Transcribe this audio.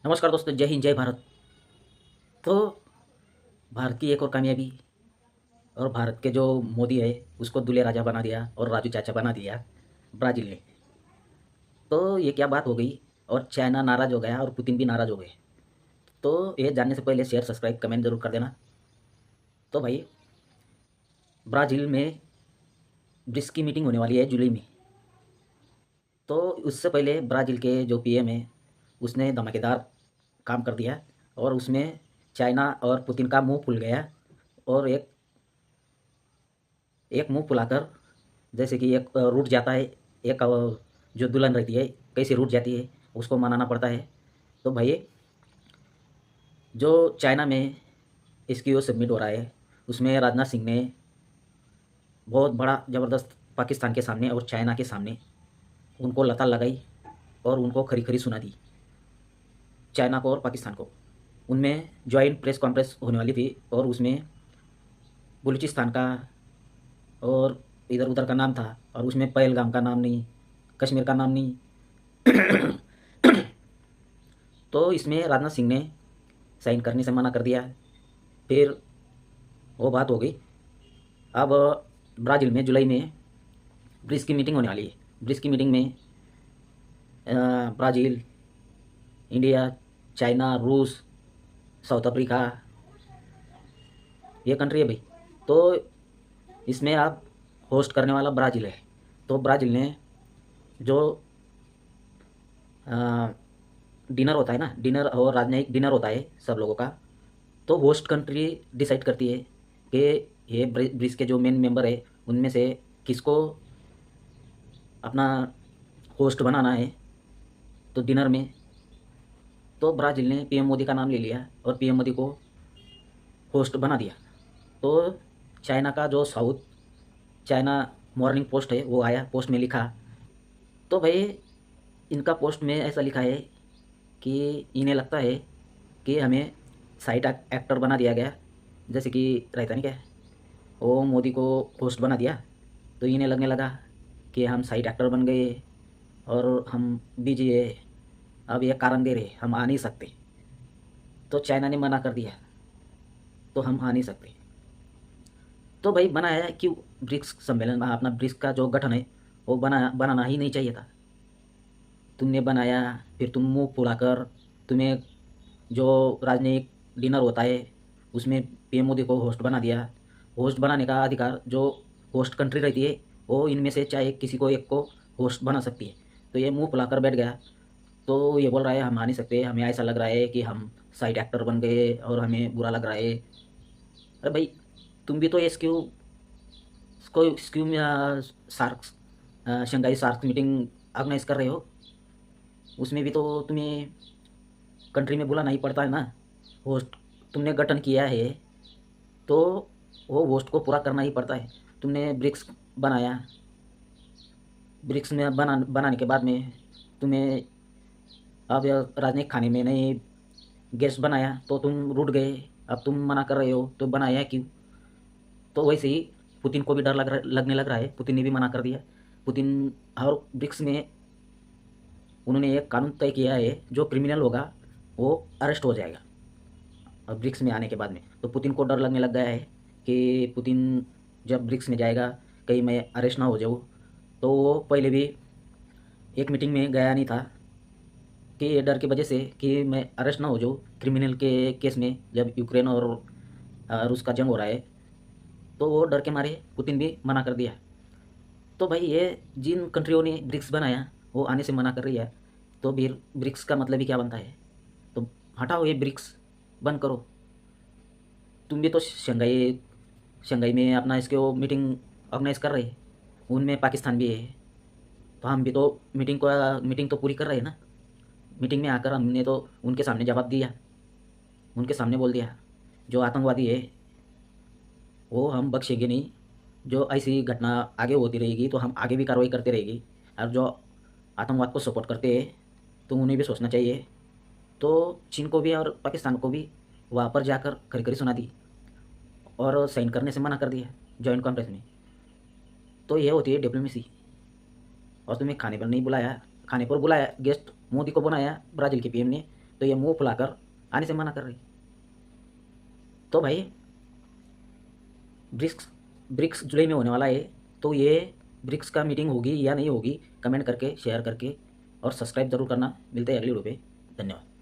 नमस्कार दोस्तों, जय हिंद, जय भारत। तो भारत की एक और कामयाबी, और भारत के जो मोदी है उसको दूल्हे राजा बना दिया और राजू चाचा बना दिया ब्राज़ील ने। तो ये क्या बात हो गई, और चाइना नाराज़ हो गया और पुतिन भी नाराज़ हो गए। तो ये जानने से पहले शेयर, सब्सक्राइब, कमेंट जरूर कर देना। तो भाई, ब्राज़ील में ब्रिक्स की मीटिंग होने वाली है जुलाई में। तो उससे पहले ब्राज़ील के जो पीएम है उसने धमाकेदार काम कर दिया, और उसमें चाइना और पुतिन का मुंह फूल गया। और एक एक मुंह फुलाकर, जैसे कि एक रूठ जाता है, एक जो दुल्हन रहती है कैसे रूठ जाती है, उसको मनाना पड़ता है। तो भाई, जो चाइना में एससीओ सबमिट हो रहा है उसमें राजनाथ सिंह ने बहुत बड़ा ज़बरदस्त पाकिस्तान के सामने और चाइना के सामने उनको लता लगाई और उनको खरी खरी सुना दी, चाइना को और पाकिस्तान को। उनमें जॉइंट प्रेस कॉन्फ्रेंस होने वाली थी, और उसमें बलूचिस्तान का और इधर उधर का नाम था, और उसमें पहलगाम का नाम नहीं, कश्मीर का नाम नहीं। तो इसमें राजनाथ सिंह ने साइन करने से मना कर दिया। फिर वो बात हो गई। अब ब्राज़ील में जुलाई में ब्रिक्स की मीटिंग होने वाली है। ब्रिक्स की मीटिंग में ब्राज़ील, इंडिया, चाइना, रूस, साउथ अफ्रीका, ये कंट्री है भाई। तो इसमें आप होस्ट करने वाला ब्राज़ील है। तो ब्राज़ील ने जो डिनर होता है ना, डिनर और राजनयिक डिनर होता है सब लोगों का, तो होस्ट कंट्री डिसाइड करती है कि ये ब्रिक्स के जो मेन मेंबर है उनमें से किसको अपना होस्ट बनाना है। तो डिनर में तो ब्राज़ील ने पीएम मोदी का नाम ले लिया और पीएम मोदी को होस्ट बना दिया। तो चाइना का जो साउथ चाइना मॉर्निंग पोस्ट है वो आया, पोस्ट में लिखा। तो भाई, इनका पोस्ट में ऐसा लिखा है कि इन्हें लगता है कि हमें साइड एक्टर बना दिया गया, जैसे कि रहता नहीं क्या, वो मोदी को होस्ट बना दिया। तो इन्हें लगने लगा कि हम साइड एक्टर बन गए और हम बिजी है, अब ये कारण दे रहे हम आ नहीं सकते। तो चाइना ने मना कर दिया, तो हम आ नहीं सकते। तो भाई, बनाया कि ब्रिक्स सम्मेलन, अपना ब्रिक्स का जो गठन है वो बनाना ही नहीं चाहिए था। तुमने बनाया, फिर तुम मुंह फुलाकर, तुम्हें जो राजनयिक डिनर होता है उसमें पीएम मोदी को होस्ट बना दिया। होस्ट बनाने का अधिकार जो होस्ट कंट्री रहती है वो इनमें से चाहे किसी को एक को होस्ट बना सकती है। तो ये मुंह फुलाकर बैठ गया। तो ये बोल रहा है हम आ नहीं सकते, हमें ऐसा लग रहा है कि हम साइड एक्टर बन गए और हमें बुरा लग रहा है। अरे भाई, तुम भी तो ये स्क्यू में SAARC Shanghai SAARC meeting organise कर रहे हो, उसमें भी तो तुम्हें कंट्री में बुलाना ही पड़ता है ना। होस्ट तुमने गठन किया है तो वो होस्ट को पूरा करना ही पड़ता है। तुमने ब्रिक्स बनाया, ब्रिक्स में बनाने के बाद में तुम्हें अब राजनीतिक खाने में नहीं गेस्ट बनाया तो तुम रूठ गए। अब तुम मना कर रहे हो तो बनाया क्यों? तो वैसे ही पुतिन को भी डर लगने लग रहा है, पुतिन ने भी मना कर दिया। पुतिन और ब्रिक्स में उन्होंने एक कानून तय किया है, जो क्रिमिनल होगा वो अरेस्ट हो जाएगा। और ब्रिक्स में आने के बाद में तो पुतिन को डर लगने लग गया है कि पुतिन जब ब्रिक्स में जाएगा कहीं मैं अरेस्ट ना हो जाऊँ। तो वो पहले भी एक मीटिंग में गया नहीं था कि ये डर की वजह से कि मैं अरेस्ट ना हो जाऊँ क्रिमिनल के केस में, जब यूक्रेन और रूस का जंग हो रहा है। तो वो डर के मारे पुतिन भी मना कर दिया। तो भाई, ये जिन कंट्रियों ने ब्रिक्स बनाया वो आने से मना कर रही है, तो फिर ब्रिक्स का मतलब ही क्या बनता है? तो हटाओ, ये ब्रिक्स बंद करो। तुम भी तो शंघाई शंघाई में अपना इसके वो मीटिंग ऑर्गेनाइज कर रहे हैं, उनमें पाकिस्तान भी है। तो हम भी तो मीटिंग तो पूरी कर रहे हैं ना। मीटिंग में आकर हमने तो उनके सामने जवाब दिया, उनके सामने बोल दिया जो आतंकवादी है वो हम बख्शेंगे नहीं। जो ऐसी घटना आगे होती रहेगी तो हम आगे भी कार्रवाई करते रहेगी। और जो आतंकवाद को सपोर्ट करते हैं तो उन्हें भी सोचना चाहिए। तो चीन को भी और पाकिस्तान को भी वहाँ पर जाकर खरी खरी सुना दी और साइन करने से मना कर दिया जॉइंट कॉन्फ्रेंस में। तो ये होती है डिप्लोमेसी। और तुम्हें खाने पर नहीं बुलाया, खाने पर बुलाया, गेस्ट मोदी को बनाया ब्राज़ील के पीएम ने, तो ये मुंह फुलाकर आने से मना कर रही। तो भाई ब्रिक्स ब्रिक्स जुलाई में होने वाला है, तो ये ब्रिक्स का मीटिंग होगी या नहीं होगी, कमेंट करके शेयर करके और सब्सक्राइब जरूर करना। मिलते हैं अगली वीडियो पे। धन्यवाद।